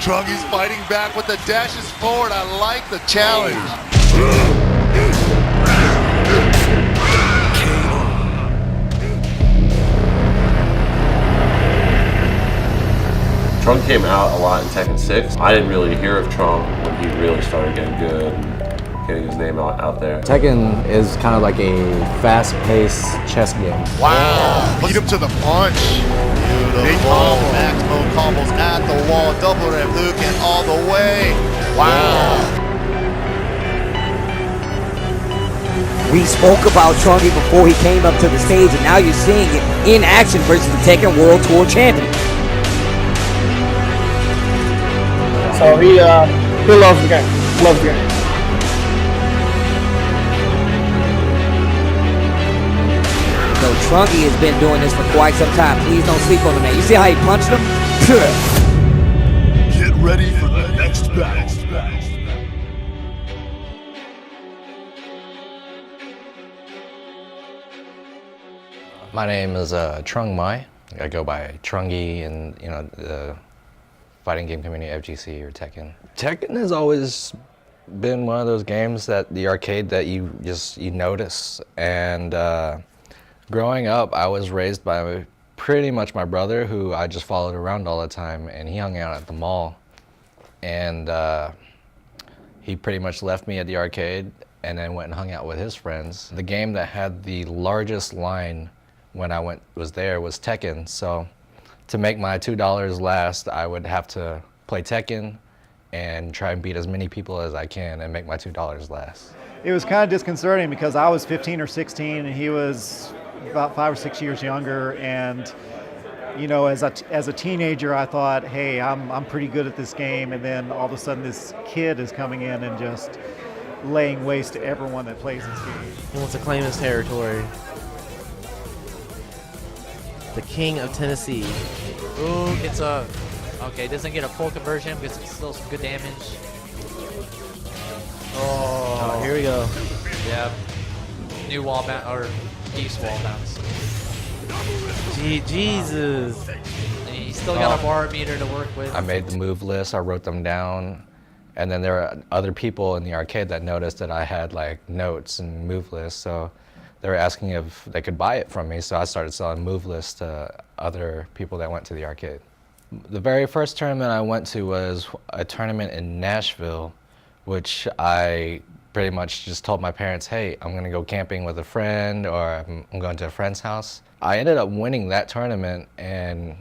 Trungy's fighting back with the dashes forward. I like the challenge. Trung came out a lot in Tekken 6. I didn't really hear of Trung when he really started getting good and getting his name out there. Tekken is kind of like a fast-paced chess game. Wow! Beat him to the punch. Beautiful. Big combo. Maximo combos at the wall. Double rep Luke and all the way. Wow! We spoke about Trungy before he came up to the stage, and now you're seeing it in action versus the Tekken World Tour champion. So he loves the game. Loves the game. So Trungy has been doing this for quite some time. Please don't sleep on the man. You see how he punched him? Get ready for the next battle. My name is Trung Mai. I go by Trungy in the fighting game community, FGC or Tekken. Tekken has always been one of those games that the arcade that you notice. And growing up, I was raised by pretty much my brother, who I just followed around all the time, and he hung out at the mall. And he pretty much left me at the arcade and then went and hung out with his friends. The game that had the largest line when I was there was Tekken. So to make my $2 last, I would have to play Tekken and try and beat as many people as I can and make my $2 last. It was kind of disconcerting because I was 15 or 16 and he was about 5 or 6 years younger, and you know, as a teenager, I thought, hey, I'm pretty good at this game, and then all of a sudden this kid is coming in and just laying waste to everyone that plays this game. He wants to claim his territory. The King of Tennessee. Ooh, gets a... Okay, doesn't get a full conversion because it's still some good damage. Oh, here we go. Yeah. New wall bounce, or Geese wall bounce. Jesus. And he's still got a bar meter to work with. I made the move list, I wrote them down, and then there were other people in the arcade that noticed that I had like notes and move lists, so they were asking if they could buy it from me, so I started selling move lists to other people that went to the arcade. The very first tournament I went to was a tournament in Nashville, which I pretty much just told my parents, hey, I'm gonna go camping with a friend, or I'm going to a friend's house. I ended up winning that tournament and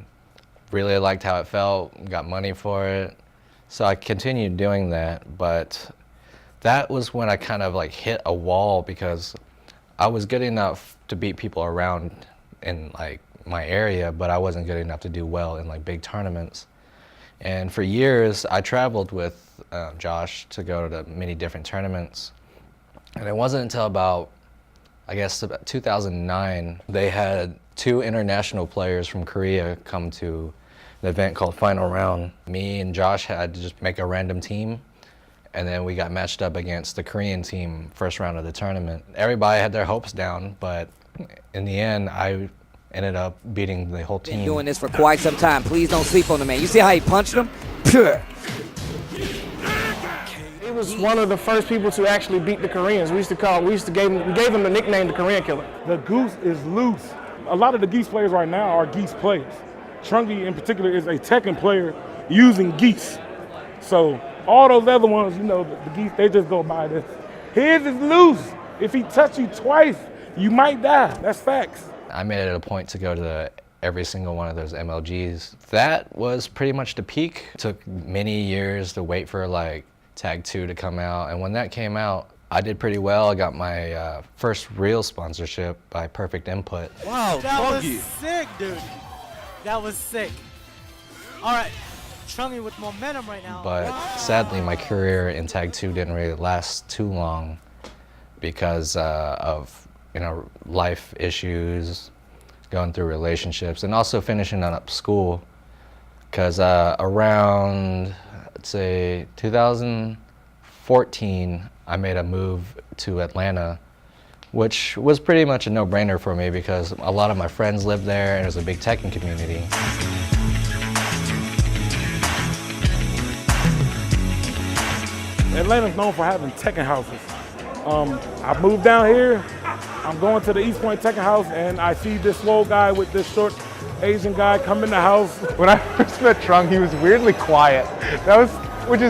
really liked how it felt, got money for it. So I continued doing that, but that was when I kind of like hit a wall because I was good enough to beat people around in like my area, but I wasn't good enough to do well in like big tournaments. And for years, I traveled with Josh to go to many different tournaments. And it wasn't until about 2009, they had 2 international players from Korea come to an event called Final Round. Me and Josh had to just make a random team, and then we got matched up against the Korean team first round of the tournament. Everybody had their hopes down, but in the end, I ended up beating the whole team. Been doing this for quite some time. Please don't sleep on the man. You see how he punched him? He was one of the first people to actually beat the Koreans. We gave him the nickname the Korean Killer. The Goose is loose. A lot of the Geese players right now are Geese players. Trungy in particular is a Tekken player using Geese. So all those other ones, you know, the Geese, they just go by this. His is loose. If he touch you twice, you might die. That's facts. I made it a point to go to every single one of those MLGs. That was pretty much the peak. It took many years to wait for like Tag 2 to come out, and when that came out, I did pretty well. I got my first real sponsorship by Perfect Input. Wow, that was sick, dude. That was sick. All right, Trungy with momentum right now. But sadly, my career in Tag 2 didn't really last too long because of life issues, going through relationships, and also finishing up school. Because around, let's say, 2014, I made a move to Atlanta, which was pretty much a no-brainer for me because a lot of my friends lived there and there's a big Tekken community. Atlanta's known for having Tekken houses. I moved down here. I'm going to the East Point Tekken house, and I see this swole guy with this short Asian guy come in the house. When I first met Trung, he was weirdly quiet. Which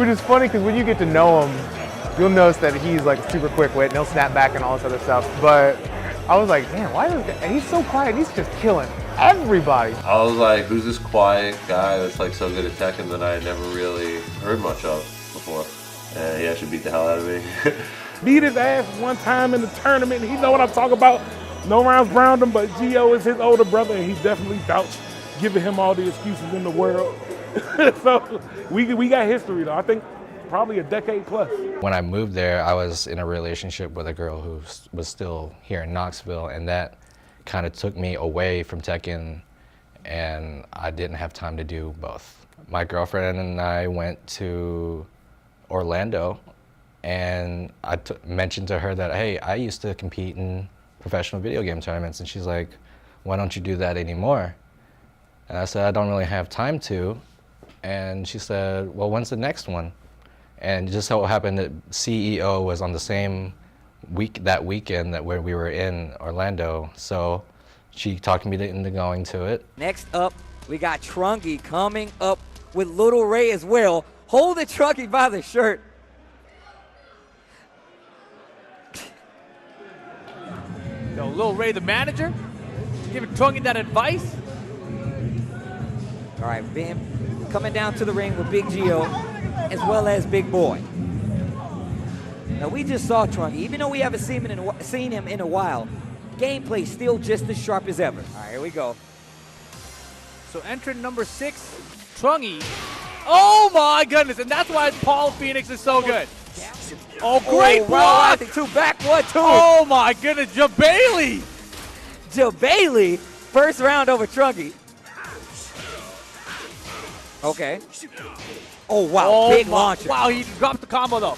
is funny because when you get to know him, you'll notice that he's like super quick wit and he'll snap back and all this other stuff. But I was like, man, why is this guy? And he's so quiet. And he's just killing everybody. I was like, who's this quiet guy that's like so good at Tekken that I had never really heard much of before? And he actually beat the hell out of me. Beat his ass one time in the tournament. He know what I'm talking about. No rounds browned him, but Gio is his older brother, and he definitely vouched, giving him all the excuses in the world. So we got history, though. I think probably a decade plus. When I moved there, I was in a relationship with a girl who was still here in Knoxville, and that kind of took me away from Tekken, and I didn't have time to do both. My girlfriend and I went to Orlando, and I mentioned to her that, hey, I used to compete in professional video game tournaments, and she's like, why don't you do that anymore? And I said, I don't really have time to. And she said, well, when's the next one? And just so happened that CEO was on the same week that weekend that where we were in Orlando, so she talked me into going to it. Next up, we got Trungy coming up with Little Ray as well, holding Trungy by the shirt. Yo, Lil Ray, the manager, giving Trungy that advice. All right, Bam coming down to the ring with Big Gio as well as Big Boy. Now, we just saw Trungy. Even though we haven't seen him in a while, gameplay still just as sharp as ever. All right, here we go. So entrant number 6, Trungy. Oh my goodness, and that's why Paul Phoenix is so good. Oh, great block! Two back, 1-2. Oh my goodness, Jebailey! Jebailey, first round over Trungy. Okay. Oh wow, big launcher. Wow, he dropped the combo though.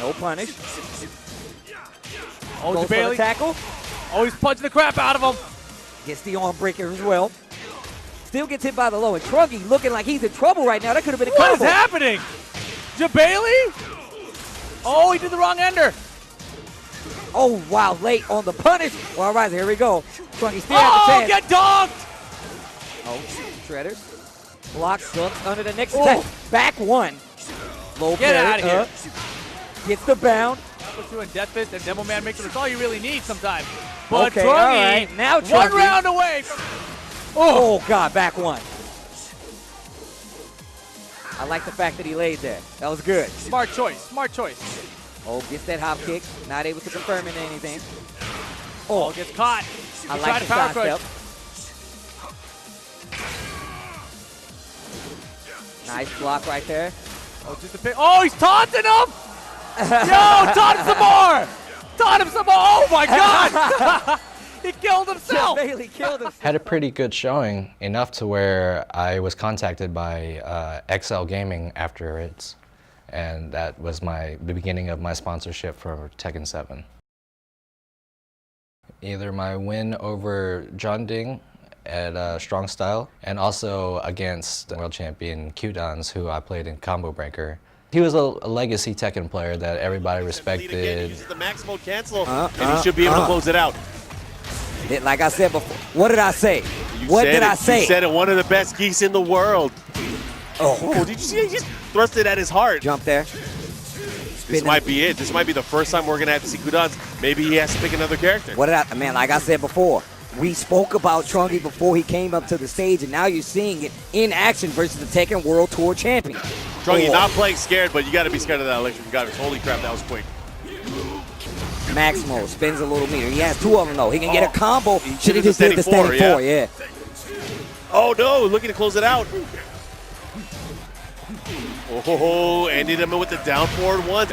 No punish. Oh, Goes for the Jebailey. tackle. Oh, he's punching the crap out of him. Gets the arm breaker as well. Still gets hit by the low, and Trungy looking like he's in trouble right now. That could have been a What is combo. happening? Jebailey? Oh, he did the wrong ender. Oh wow, late on the punish. Well, all right, here we go. Trungy still has a Oh, chance. get donked! Oh, Shredders. Blocks, hooks under the next attack. Back one. Low Get parry, out of here. gets the bound. Puts you in Death Fist and Devil Man makes it. That's all you really need sometimes. But Okay, Trungy, all right. Now one Trungy. round away. Oh God, back one. I like the fact that he laid there. That was good. Smart choice. Smart choice. Oh, gets that hop kick. Not able to confirm into anything. Oh, gets caught. I He like tried the to power side crush. step. Nice block right there. Oh, just a pick. Oh, he's taunting him! Yo, taunt him some more! Taunt him some more! Oh my God! He killed himself! Bailey killed him. Had a pretty good showing, enough to where I was contacted by XL Gaming after it, and that was the beginning of my sponsorship for Tekken 7. Either my win over John Ding at Strong Style, and also against world champion Q-Dons, who I played in Combo Breaker. He was a legacy Tekken player that everybody respected. Uses the max mode cancel, and he should be able to close it out. Like I said before, what did I say? You said it, one of the best geese in the world. Oh, did you see? He just thrust it at his heart. Jump there. This might be it. This might be the first time we're going to have to see Q-Dons. Maybe he has to pick another character. Man, like I said before, we spoke about Trungy before he came up to the stage, and now you're seeing it in action versus the Tekken World Tour champion. Trungy not playing scared, but you got to be scared of that electric guidance. Holy crap, that was quick. Maximo spins a little meter. He has two of them, though. He can get a combo. Should have just did did the standing four, yeah. Oh, no, looking to close it out. Oh, ended him with the down forward one.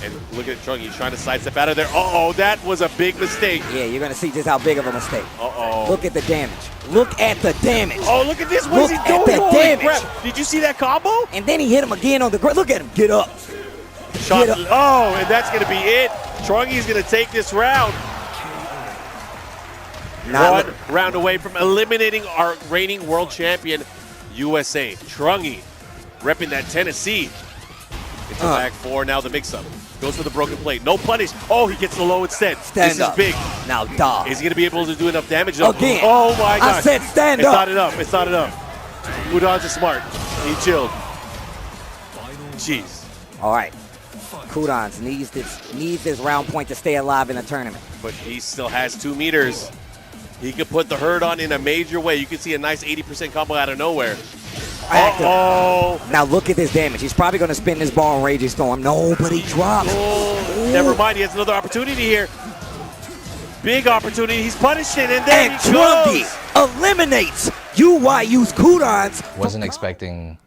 And look at Trungy, he's trying to sidestep out of there. Uh-oh, that was a big mistake. Yeah, you're going to see just how big of a mistake. Uh-oh. Look at the damage. Look at the damage. Oh, look at this. What is he doing? Look at the Holy damage. crap. Did you see that combo? And then he hit him again on the ground. Look at him. Get up. Shot. Get up. Oh, and that's going to be it. Trungy's going to take this round. One round away from eliminating our reigning world champion, USA. Trungy repping that Tennessee. to back four. Now the mix-up. Goes for the broken plate. No punish. Oh, he gets the low instead. Stand up. This is big. Now dog. Is he going to be able to do enough damage? Though? Again. Oh, my gosh. I said stand it's up. It's not enough. It's not enough. Udon's is smart. He chilled. Jeez. All right. Kudans needs this round point to stay alive in the tournament. But he still has 2 meters. He could put the hurt on in a major way. You can see a nice 80% combo out of nowhere. Uh-oh. Now look at this damage. He's probably going to spin this ball in Raging Storm. No, but he drops. Oh, never mind. He has another opportunity here. Big opportunity. He's punishing, and then he Trunky goes. eliminates UYU's Kudans. Wasn't expecting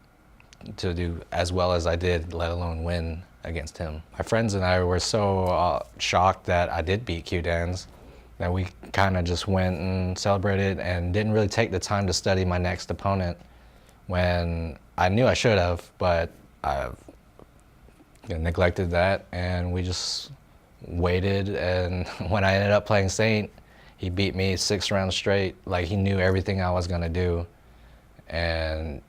to do as well as I did, let alone win against him. My friends and I were so shocked that I did beat Kudans that we kind of just went and celebrated and didn't really take the time to study my next opponent when I knew I should have, but I neglected that, and we just waited. And when I ended up playing Saint, he beat me 6 rounds straight. Like, he knew everything I was gonna do and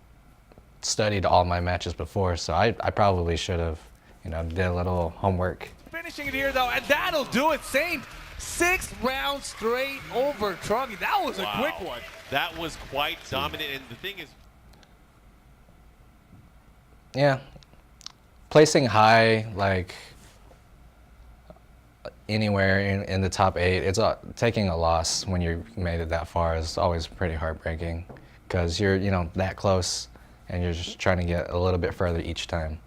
studied all my matches before, so I probably should have, did a little homework. Finishing it here though, and that'll do it. Saint 6 rounds straight over Trunky. That was a quick one. That was quite dominant, and the thing is, yeah, placing high, like anywhere in the top 8, it's taking a loss when you made it that far is always pretty heartbreaking, because you're that close and you're just trying to get a little bit further each time.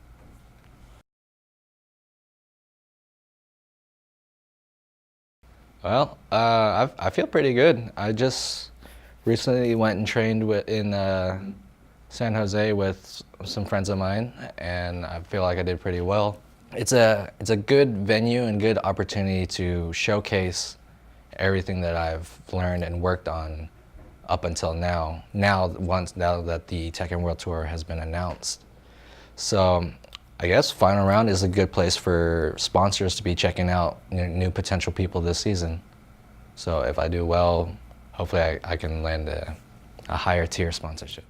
Well, I feel pretty good. I just recently went and trained in San Jose with some friends of mine, and I feel like I did pretty well. It's a good venue and good opportunity to showcase everything that I've learned and worked on up until now. Now that the Tekken World Tour has been announced. So I guess final round is a good place for sponsors to be checking out new potential people this season. So if I do well, hopefully I can land a higher tier sponsorship.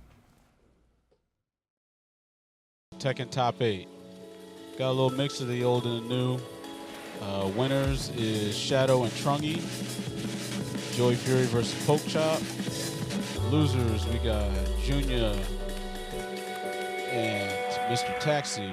Tekken Top 8. Got a little mix of the old and the new. Winners is Shadow and Trungy. Joey Fury versus Poke Chop. Losers, we got Junior and Mr. Taxi.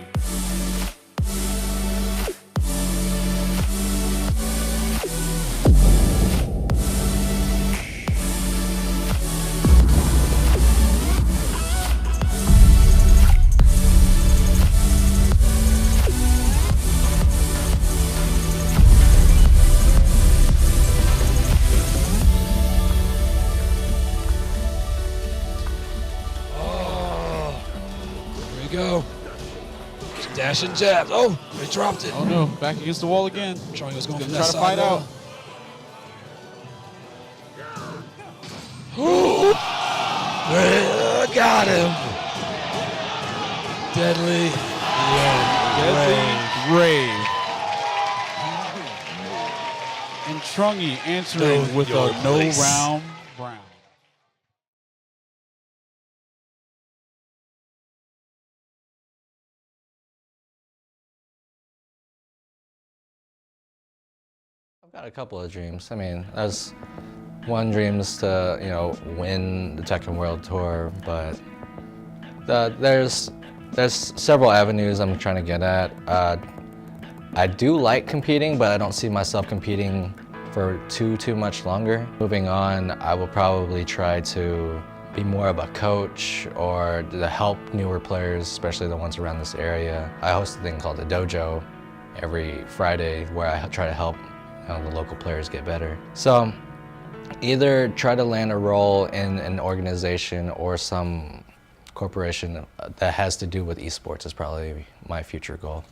Go. Dash and jab. Oh, they dropped it. Oh no, back against the wall again. Trungy was going He's for gonna that try to fight out. Got him. Deadly. Deadly Rave. And Trungy answering with a no round brown. I've got a couple of dreams. I mean, that's one dream is to, win the Tekken World Tour, but there's several avenues I'm trying to get at. I do like competing, but I don't see myself competing for too much longer. Moving on, I will probably try to be more of a coach or to help newer players, especially the ones around this area. I host a thing called the Dojo every Friday where I try to help the local players get better. So either try to land a role in an organization or some corporation that has to do with esports is probably my future goal.